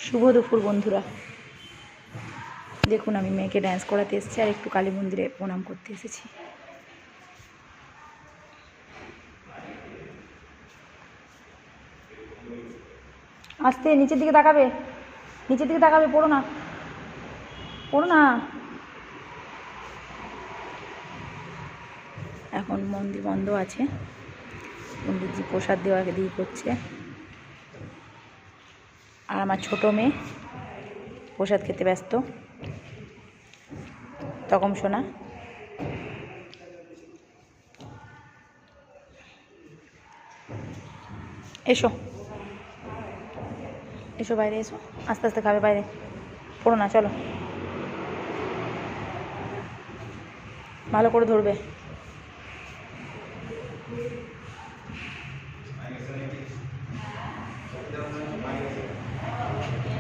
শুভ দুপুর বন্ধুরা, দেখুন আমি মেয়েকে ড্যান্স করাতে এসেছি আর একটু কালী মন্দিরে প্রণাম করতে এসেছি। আস্তে নিচের দিকে তাকাবে, নিচের দিকে তাকাবে, পড়ো না পড়ো না। এখন মন্দির বন্ধ আছে, পণ্ডিতজি প্রসাদ দেওয়াকে দিয়ে করছে। আর আমার ছোটো মেয়ে প্রসাদ খেতে ব্যস্ত। তখন শোনা, এসো এসো বাইরে এসো, আস্তে আস্তে খাবে, বাইরে পড়ো না, চলো ভালো করে ধরবে।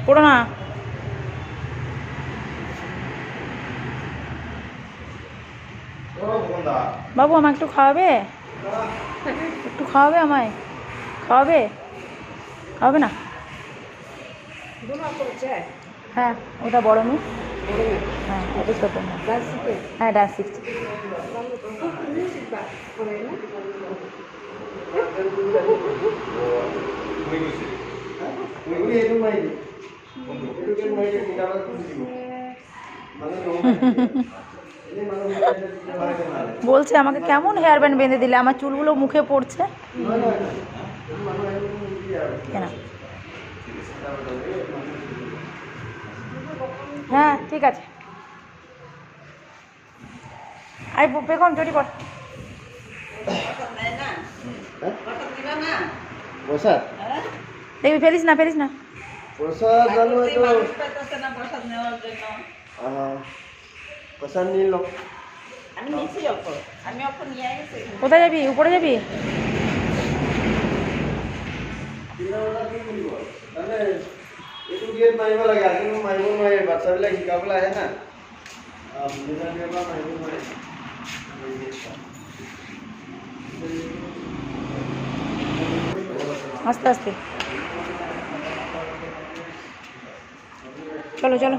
পড়ো না, বাবু আমায় একটু খাওয়াবে, একটু খাওয়াবে, আমায় খাওয়াবে, খাওয়াবে না? হ্যাঁ ওটা বড় মেয়ে, হ্যাঁ এটা ছোটো মেয়ে, হ্যাঁ ডান্স শিখছে। বলছে আমাকে কেমন হেয়ার ব্যান্ড বেঁধে দিলে, আমার চুলগুলো মুখে পড়ছে। কেন? হ্যাঁ ঠিক আছে, আই পেখন চটি পর। দেখবি, ফেলিস না ফেলিস না। কোথায় যাবি? উপরে যাবি? আস্তে আস্তে চলো চলো,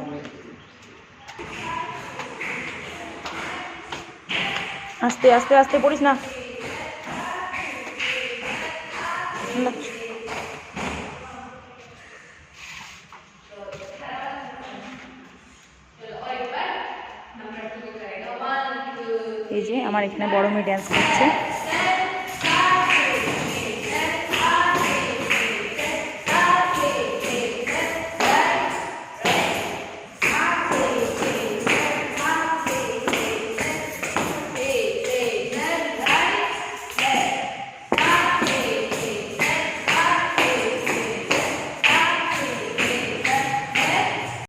আস্তে আস্তে আস্তে পড়িস না। এই যে আমার এখানে বড় মেয়ে ড্যান্স করছে।